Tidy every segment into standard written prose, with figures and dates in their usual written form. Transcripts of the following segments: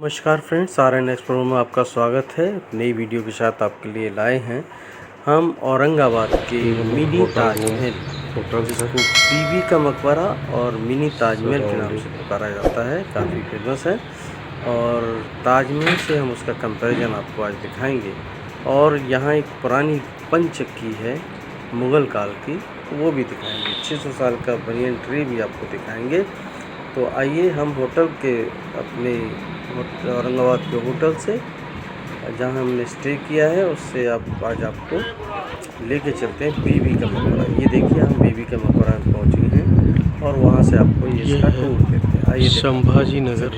नमस्कार friends, RN explore में आपका स्वागत है। नई वीडियो के साथ आपके लिए लाए हैं हम औरंगाबाद के मिनी ताजमहल, जिसको बीबी का मकबरा और मिनी ताजमहल के नाम से पुकारा जाता है। काफ़ी फेमस है और ताजमहल से हम उसका कंपैरिजन आपको आज दिखाएंगे। और यहाँ एक पुरानी पंचक्की है मुग़ल काल की, वो भी दिखाएंगे। 600 साल का बनियन ट्री भी आपको दिखाएंगे। तो आइए हम होटल के अपने औरंगाबाद के होटल से, जहां हमने स्टे किया है, उससे आज आपको लेके चलते हैं बीबी का मकबरा। ये देखिए, हम बीबी का मकबरा में पहुंचे हैं और वहां से आपको इसका टूर देते हैं। आइए। संभाजी नगर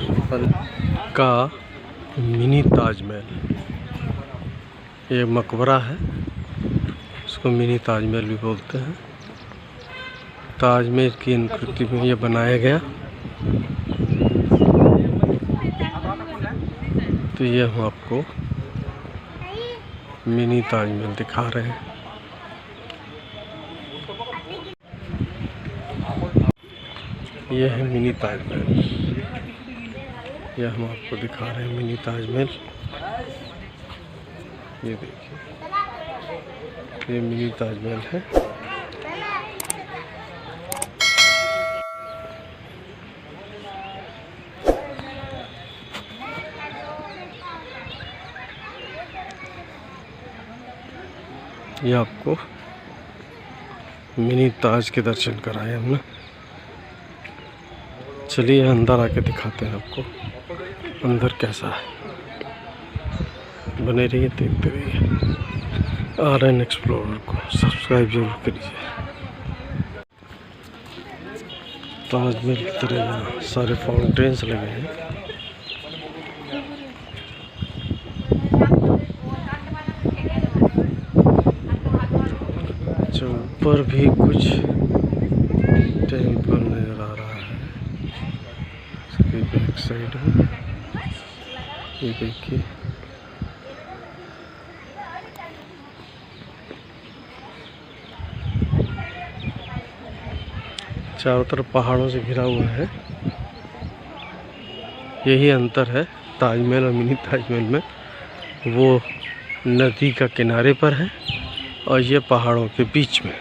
का मिनी ताजमहल, ये मकबरा है, इसको मिनी ताजमहल भी बोलते हैं। ताजमहल की आकृति में ये बनाया गया। तो ये हम आपको मिनी ताजमहल दिखा रहे हैं। ये है मिनी ताजमहल, ये हम आपको दिखा रहे हैं मिनी ताजमहल। ये देखिए, ये मिनी ताजमहल है। ये आपको मिनी ताज के दर्शन कराए हमने। चलिए अंदर आके दिखाते हैं आपको अंदर कैसा है। बने रहिए, देखते रहिए। RN एक्सप्लोरर को सब्सक्राइब जरूर करिए। ताजमहल की तरह यहाँ सारे फाउंटेन्स लगे हैं। ऊपर भी कुछ टेम्पल नजर आ रहा है इसके बैक साइड में। ये देखिए, चारों तरफ पहाड़ों से घिरा हुआ है। यही अंतर है ताजमहल और मिनी ताजमहल में। वो नदी का किनारे पर है और ये पहाड़ों के बीच में।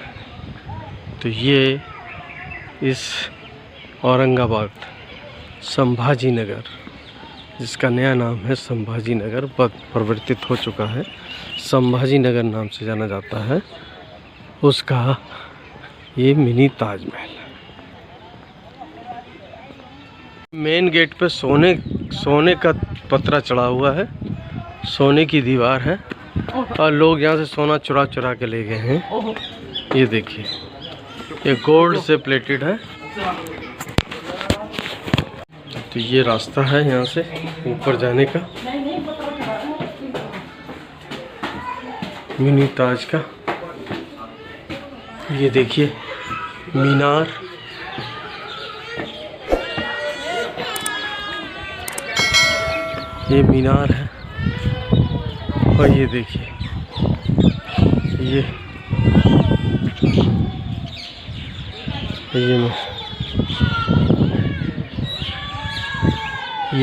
तो ये इस औरंगाबाद संभाजी नगर, जिसका नया नाम है संभाजी नगर, परिवर्तित हो चुका है, संभाजी नगर नाम से जाना जाता है, उसका ये मिनी ताजमहल। मेन गेट पे सोने का पतरा चढ़ा हुआ है, सोने की दीवार है और लोग यहाँ से सोना चुरा चुरा के ले गए हैं। ये देखिए, ये गोल्ड से प्लेटेड है। तो ये रास्ता है यहाँ से ऊपर जाने का, मिनी ताज का। ये देखिए मीनार, ये मीनार है। और ये देखिए, ये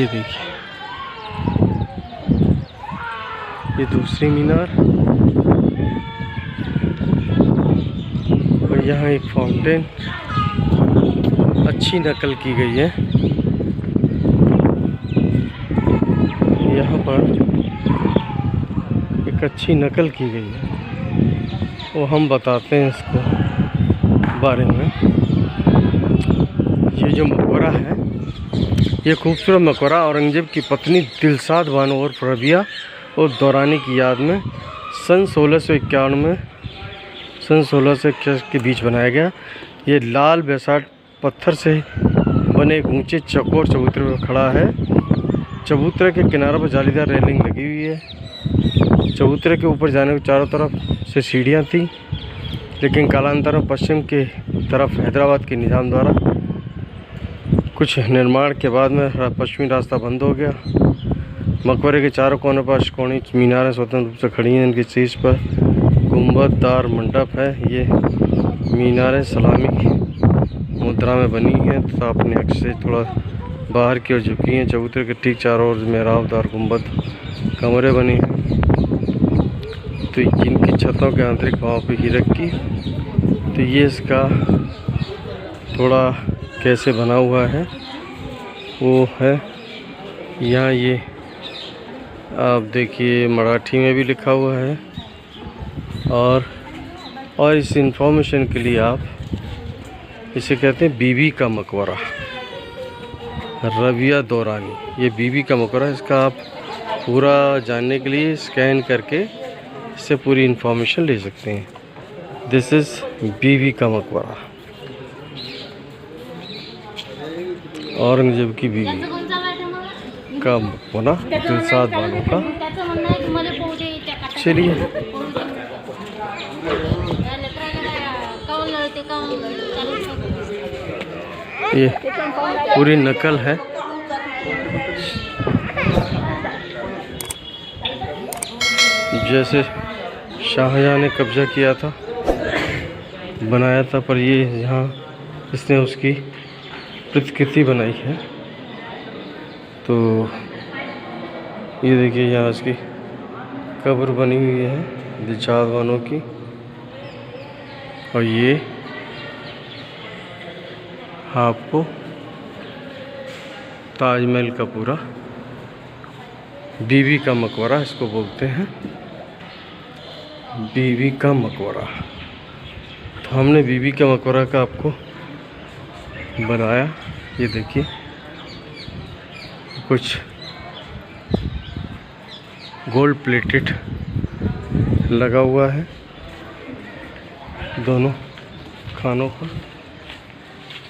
देखिए, ये दूसरी मीनार। और यहाँ एक फाउंटेन अच्छी नकल की गई है। यहाँ पर एक अच्छी नकल की गई है, वो हम बताते हैं इसको बारे में। ये जो मकबरा है, ये खूबसूरत मकबरा औरंगजेब की पत्नी दिलशाद बानो और रबिया और दौरानी की याद में सन 1651 में सन 1621 के बीच बनाया गया। ये लाल बेसाल्ट पत्थर से बने एक ऊंचे चौकोर चबूतरे पर खड़ा है। चबूतरे के किनारों पर जालीदार रेलिंग लगी हुई है। चबूतरे के ऊपर जाने को चारों तरफ से सीढ़ियाँ थी, लेकिन कालांतर में पश्चिम के तरफ हैदराबाद के निज़ाम द्वारा कुछ निर्माण के बाद में पश्चिमी रास्ता बंद हो गया। मकबरे के चारों कोनों पर अष्टकोणीय मीनारें स्वतंत्र रूप से खड़ी हैं। इनके शीर्ष पर गुंबददार मंडप है। ये मीनारें सलामी मुद्रा में बनी हैं तथा अपने अक्ष से थोड़ा बाहर की ओर झुकी हैं। चबूतरे के ठीक चारों ओर मेहराबदार गुंबद कमरे बने हैं। तो इनकी छतों के आंतरिक भाव पे हीरक की। तो ये इसका थोड़ा कैसे बना हुआ है वो है यहाँ। ये आप देखिए मराठी में भी लिखा हुआ है। और इस इंफॉर्मेशन के लिए आप इसे कहते हैं बीबी का मकबरा, रबिया दौरानी। ये बीबी का मकबरा, इसका आप पूरा जानने के लिए स्कैन करके इससे पूरी इंफॉर्मेशन ले सकते हैं। दिस इज़ बीबी का मकबरा, औरंगजेब की बीवी का मकबरा दिलशाद बानो का। चलिए ये पूरी नकल है। जैसे शाहजहां ने कब्जा किया था, बनाया था, पर ये यहाँ इसने उसकी प्रतिकृति बनाई है। तो ये देखिए यहाँ उसकी कब्र बनी हुई है दिलशाद बानो की। और ये आपको ताजमहल का पूरा बीबी का मकबरा इसको बोलते हैं, बीबी का मकबरा। तो हमने बीबी का मकबरा का आपको बनाया। ये देखिए कुछ गोल्ड प्लेटेड लगा हुआ है दोनों खानों पर।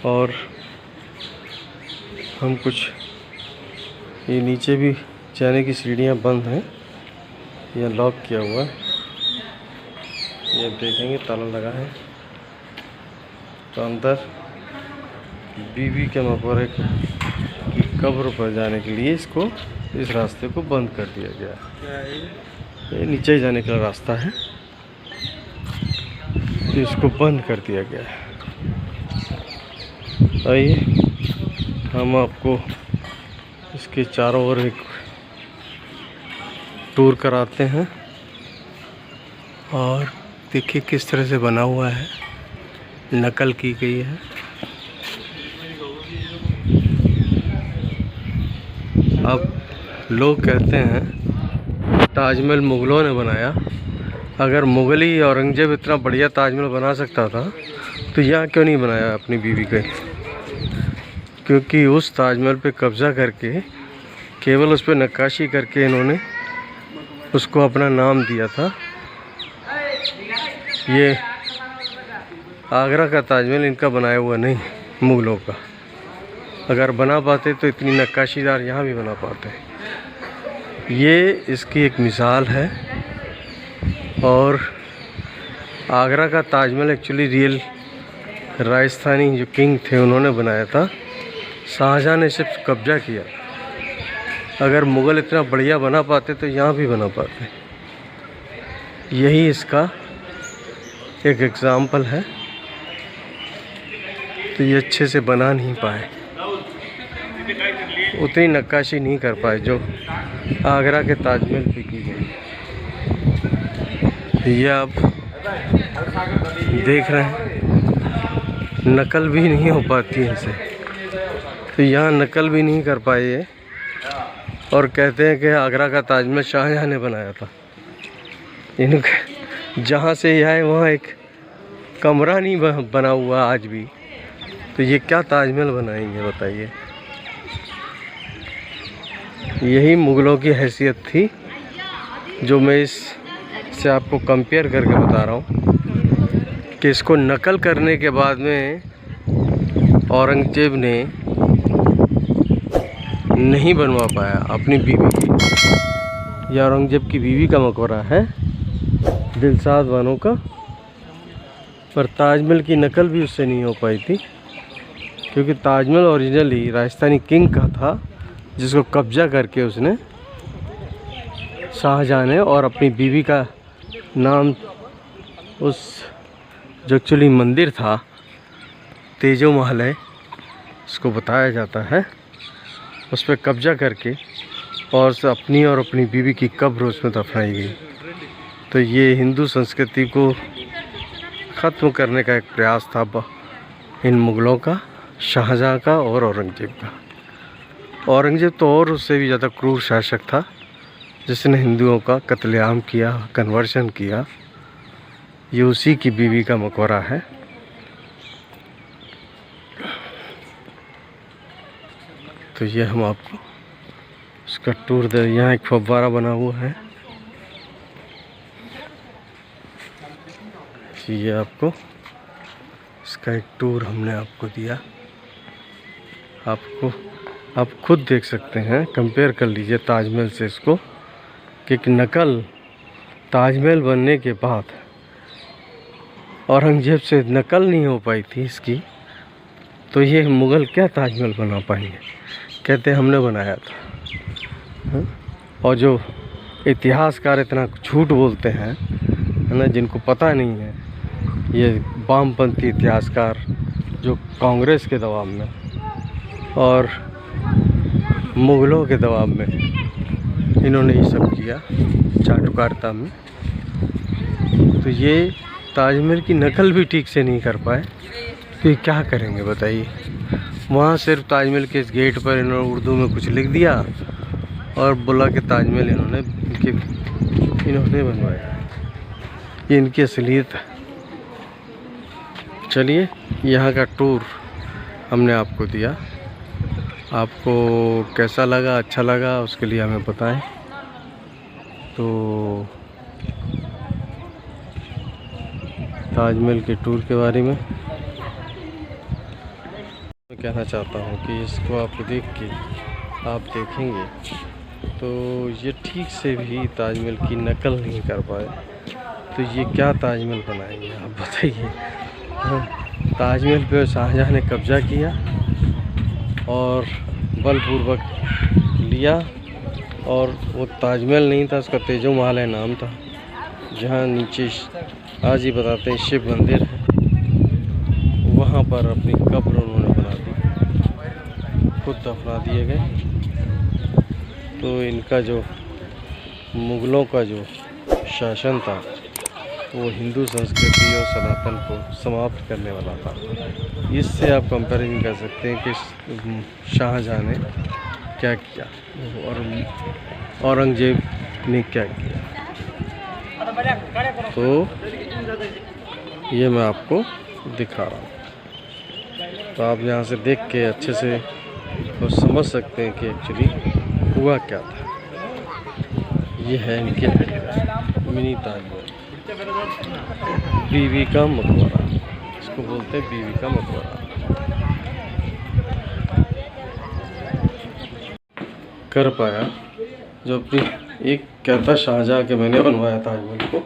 और हम कुछ ये नीचे भी जाने की सीढ़ियाँ बंद हैं, यह लॉक किया हुआ है। ये देखेंगे ताला लगा है। तो अंदर बीबी के मकबरे की कब्र पर जाने के लिए इसको इस रास्ते को बंद कर दिया गया। ये नीचे जाने का रास्ता है, तो इसको बंद कर दिया गया है। आइए हम आपको इसके चारों ओर एक टूर कराते हैं और देखिए किस तरह से बना हुआ है, नकल की गई है। अब लोग कहते हैं ताजमहल मुग़लों ने बनाया। अगर मुग़ली औरंगजेब इतना बढ़िया ताजमहल बना सकता था तो यहाँ क्यों नहीं बनाया अपनी बीवी का? क्योंकि उस ताजमहल पे कब्ज़ा करके केवल उस पर नक्काशी करके इन्होंने उसको अपना नाम दिया था। ये आगरा का ताजमहल इनका बनाया हुआ नहीं, मुग़लों का। अगर बना पाते तो इतनी नक्काशीदार यहाँ भी बना पाते। ये इसकी एक मिसाल है। और आगरा का ताजमहल एक्चुअली रियल राजस्थानी जो किंग थे उन्होंने बनाया था। शाहजहां ने सिर्फ कब्जा किया। अगर मुग़ल इतना बढ़िया बना पाते तो यहाँ भी बना पाते। यही इसका एक एग्ज़ाम्पल है। तो ये अच्छे से बना नहीं पाए, उतनी नक्काशी नहीं कर पाए जो आगरा के ताजमहल पे की गई। ये आप देख रहे हैं, नकल भी नहीं हो पाती है इनसे। तो यहाँ नकल भी नहीं कर पाए ये, और कहते हैं कि आगरा का ताजमहल शाहजहां ने बनाया था। इनका जहाँ से ये आए वहाँ एक कमरा नहीं बना हुआ आज भी, तो ये क्या ताजमहल बनाएंगे बताइए। यही मुग़लों की हैसियत थी जो मैं इससे आपको कंपेयर करके बता रहा हूँ कि इसको नकल करने के बाद में औरंगजेब ने नहीं बनवा पाया अपनी बीवी की। यह औरंगजेब की बीवी का मकबरा है दिलशाद बानो का, पर ताजमहल की नकल भी उससे नहीं हो पाई थी, क्योंकि ताजमहल ओरिजिनली राजस्थानी किंग का था जिसको कब्जा करके उसने शाहजहां ने और अपनी बीवी का नाम उस जो एक्चुअली मंदिर था तेजो महल है उसको बताया जाता है। उस पर कब्जा करके और अपनी और अपनी बीवी की कब्र उसमें दफनाई गई। तो ये हिंदू संस्कृति को ख़त्म करने का एक प्रयास था इन मुग़लों का, शाहजहाँ का और औरंगज़ेब का। औरंगज़ेब तो और उससे भी ज़्यादा क्रूर शासक था, जिसने हिंदुओं का कत्लेआम किया, कन्वर्शन किया। ये उसी की बीवी का मकबरा है। तो ये हम आपको इसका टूर दे। यहाँ एक फव्वारा बना हुआ है, ये आपको इसका एक टूर हमने आपको दिया। आप खुद देख सकते हैं, कंपेयर कर लीजिए ताजमहल से इसको, कि एक नकल ताजमहल बनने के बाद औरंगज़ेब से नकल नहीं हो पाई थी इसकी, तो ये मुग़ल क्या ताजमहल बना पाएंगे। कहते हमने बनाया था। और जो इतिहासकार इतना झूठ बोलते हैं, है ना, जिनको पता नहीं है, ये वामपंथी इतिहासकार जो कांग्रेस के दबाव में और मुग़लों के दबाव में इन्होंने ये सब किया चाटुकारिता में। तो ये ताजमहल की नकल भी ठीक से नहीं कर पाए, तो ये क्या करेंगे बताइए। वहाँ सिर्फ ताजमहल के इस गेट पर इन्होंने उर्दू में कुछ लिख दिया और बोला कि ताजमहल इन्होंने बनवाया। ये इनकी असलियत है। चलिए, यहाँ का टूर हमने आपको दिया। आपको कैसा लगा, अच्छा लगा, उसके लिए हमें बताएं। तो ताजमहल के टूर के बारे में मैं कहना चाहता हूँ कि इसको आप देख के आप देखेंगे तो ये ठीक से भी ताजमहल की नकल नहीं कर पाए, तो ये क्या ताजमहल बनाएंगे आप बताइए। ताजमहल पे शाहजहाँ ने कब्जा किया और बलपूर्वक लिया, और वो ताजमहल नहीं था, उसका तेजो महल है नाम था, जहाँ नीचे आज ही बताते हैं शिव मंदिर है, वहाँ पर अपनी कब्र उन्होंने बना दी, खुद दफना दिए गए। तो इनका जो मुग़लों का जो शासन था वो हिंदू संस्कृति और सनातन को समाप्त करने वाला था। इससे आप कंपैरिजन कर सकते हैं कि शाहजहाँ ने क्या किया और औरंगज़ेब ने क्या किया। तो ये मैं आपको दिखा रहा हूँ, तो आप यहाँ से देख के अच्छे से तो समझ सकते हैं कि एक्चुअली हुआ क्या था। ये है इनके मिनी ताजमहल, बीवी का मकबरा, इसको बोलते हैं बीवी का मकबरा। कर पाया जो अपनी, एक कहता शाहजहाँ के मैंने बनवाया ताजमहल को,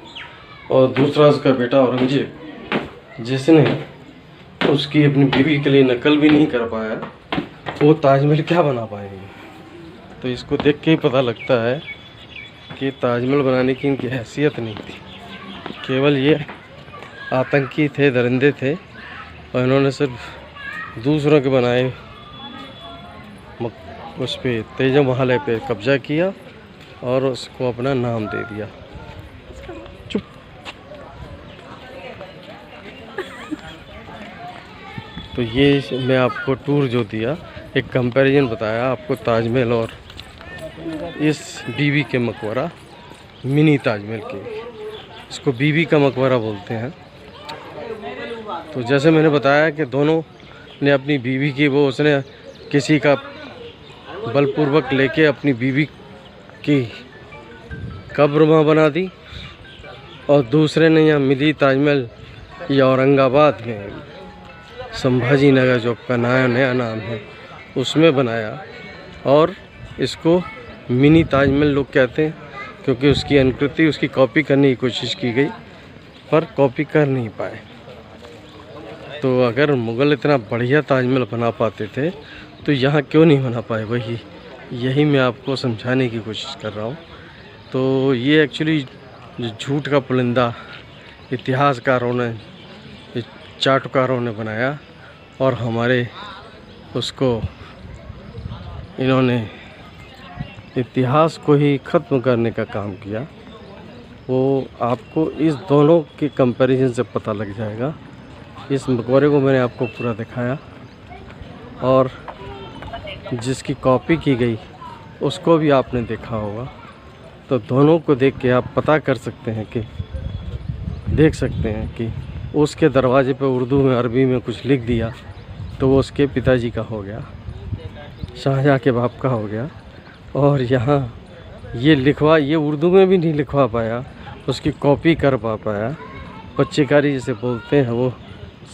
और दूसरा उसका बेटा औरंगज़ेब जिसने उसकी अपनी बीवी के लिए नकल भी नहीं कर पाया, वो ताजमहल क्या बना पाएंगे। तो इसको देख के ही पता लगता है कि ताजमहल बनाने की इनकी हैसियत नहीं थी, केवल ये आतंकी थे, दरिंदे थे, और इन्होंने सिर्फ दूसरों के बनाए उस पे तेजो महल पे कब्जा किया और उसको अपना नाम दे दिया। चुप। तो ये मैं आपको टूर जो दिया, एक कंपैरिजन बताया आपको ताजमहल और इस बीवी के मकबरा, मिनी ताजमहल के, इसको बीवी का मकबरा बोलते हैं। तो जैसे मैंने बताया कि दोनों ने अपनी बीवी की, वो उसने किसी का बलपूर्वक लेके अपनी बीवी की कब्र वहाँ बना दी, और दूसरे ने यहाँ मिली ताजमहल या औरंगाबाद में संभाजी नगर जो आपका नया नाम है उसमें बनाया, और इसको मिनी ताजमहल लोग कहते हैं क्योंकि उसकी अनुकृति, उसकी कॉपी करने की कोशिश की गई पर कॉपी कर नहीं पाए। तो अगर मुग़ल इतना बढ़िया ताजमहल बना पाते थे तो यहाँ क्यों नहीं बना पाए, यही मैं आपको समझाने की कोशिश कर रहा हूँ। तो ये एक्चुअली जो झूठ का पुलिंदा इतिहासकारों ने, चाटुकारों ने बनाया और हमारे उसको इन्होंने इतिहास को ही ख़त्म करने का काम किया, वो आपको इस दोनों के कंपैरिजन से पता लग जाएगा। इस मकबरे को मैंने आपको पूरा दिखाया और जिसकी कॉपी की गई उसको भी आपने देखा होगा। तो दोनों को देख के आप पता कर सकते हैं कि देख सकते हैं कि उसके दरवाजे पे उर्दू में अरबी में कुछ लिख दिया तो वो उसके पिताजी का हो गया, शाहजहाँ के बाप का हो गया। और यहाँ ये उर्दू में भी नहीं लिखवा पाया, उसकी कॉपी कर पाया। पच्चीकारी जिसे बोलते हैं वो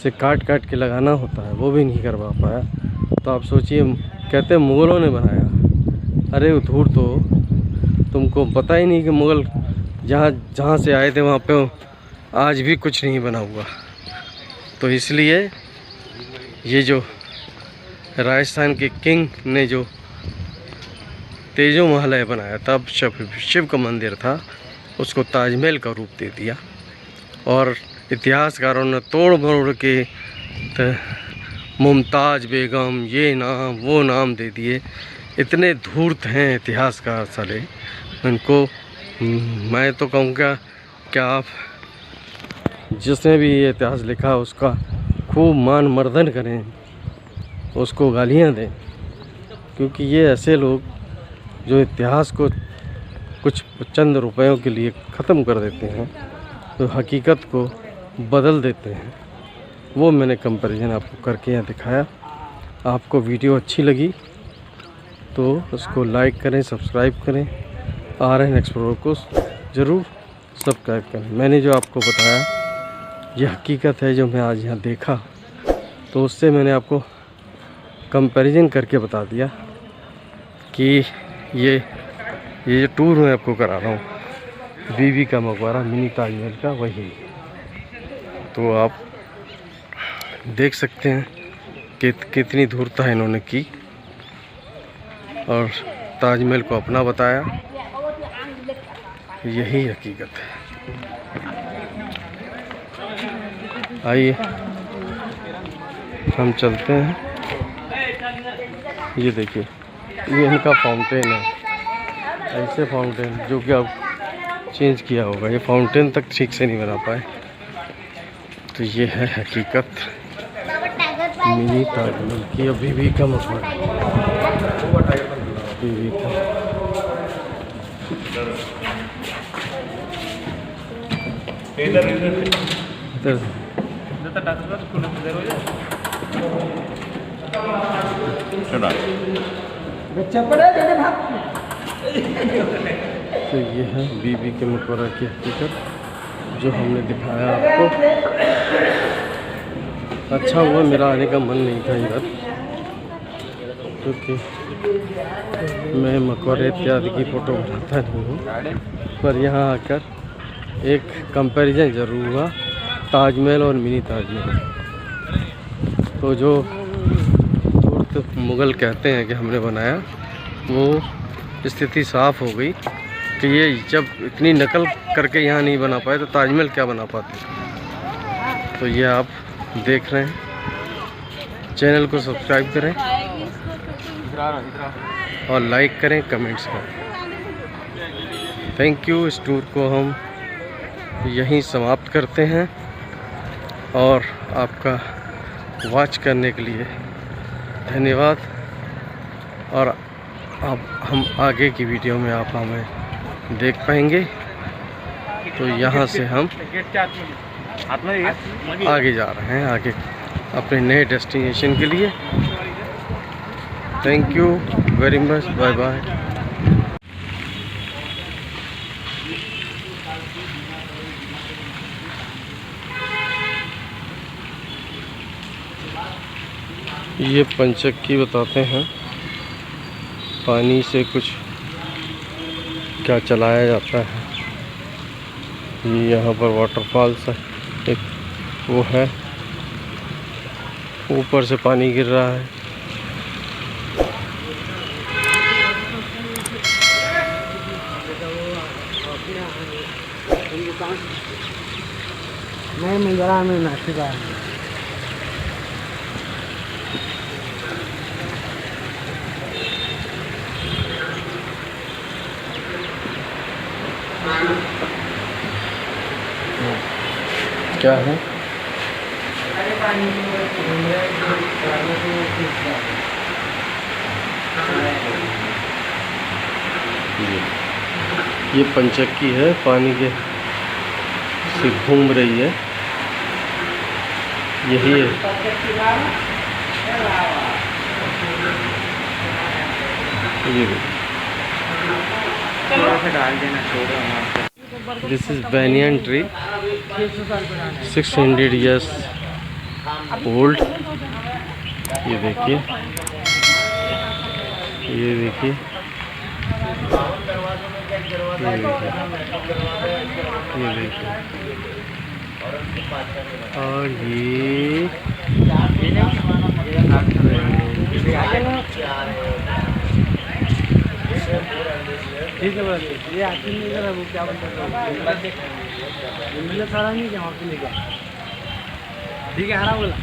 से काट काट के लगाना होता है, वो भी नहीं करवा पाया। तो आप सोचिए, कहते हैं मुग़लों ने बनाया। अरे धूर, तो तुमको पता ही नहीं कि मुग़ल जहाँ से आए थे वहाँ पे आज भी कुछ नहीं बना हुआ। तो इसलिए ये जो राजस्थान के किंग ने जो तेजो महल बनाया, तब शिव का मंदिर था, उसको ताजमहल का रूप दे दिया। और इतिहासकारों ने तोड़ मरोड़ के मुमताज़ बेगम ये नाम वो नाम दे दिए। इतने धूर्त हैं इतिहासकार साले, इनको मैं तो कहूँगा क्या आप जिसने भी ये इतिहास लिखा उसका खूब मान मर्दन करें, उसको गालियाँ दें, क्योंकि ये ऐसे लोग जो इतिहास को कुछ चंद रुपयों के लिए ख़त्म कर देते हैं, तो हकीकत को बदल देते हैं। वो मैंने कंपैरिजन आपको करके यहाँ दिखाया। आपको वीडियो अच्छी लगी तो उसको लाइक करें, सब्सक्राइब करें, RN एक्सप्लोरर को ज़रूर सब्सक्राइब करें। मैंने जो आपको बताया ये हकीकत है, जो मैं आज यहाँ देखा तो उससे मैंने आपको कंपैरिजन करके बता दिया कि ये जो टूर मैं आपको करा रहा हूँ बीबी का मकबरा मिनी ताजमहल का, वही। तो आप देख सकते हैं कि कितनी धूर्तता इन्होंने की और ताजमहल को अपना बताया। यही हकीकत है। आइए हम चलते हैं। ये देखिए, ये इनका फाउंटेन है, ऐसे फाउंटेन जो कि अब चेंज किया होगा। ये फाउंटेन तक ठीक से नहीं बना पाए। तो ये है हकीकत मिनी ताजमहल की, अभी भी का मकबरा बीबी का। तो ये है बीबी के मकबरा की हकीकत जो हमने दिखाया आपको। अच्छा हुआ मेरा आने का मन नहीं था इधर, क्योंकि मैं मकबरे इत्यादि की फ़ोटो बनाता नहीं हूँ, पर यहाँ आकर एक कंपैरिजन ज़रूर हुआ ताजमहल और मिनी ताजमहल। तो जो मुग़ल कहते हैं कि हमने बनाया, वो स्थिति साफ़ हो गई कि ये जब इतनी नकल करके यहाँ नहीं बना पाए तो ताजमहल क्या बना पाते। तो ये आप देख रहे हैं। चैनल को सब्सक्राइब करें और लाइक करें, कमेंट्स करें। Thank you. इस टूर को हम यहीं समाप्त करते हैं और आपका वॉच करने के लिए धन्यवाद। और अब हम आगे की वीडियो में आप हमें देख पाएंगे। तो यहाँ से हम आगे जा रहे हैं, आगे अपने नए डेस्टिनेशन के लिए। Thank you very much, bye bye. ये पंचक्की बताते हैं, पानी से कुछ क्या चलाया जाता है। ये यहाँ पर वाटरफॉल्स है, एक वो है, ऊपर से पानी गिर रहा है। मैं मंगरा में नाचगा। क्या है? ये पंचक्की है, पानी के से घूम रही है। यही है। ये this is banyan tree, 600 years old. ये देखिए, ये देखिए, ये देखिए, और ये ठीक है बस, ये आखिर नहीं करा वो क्या बोलते हैं, सारा नहीं क्या ठीक है, हरा बोला।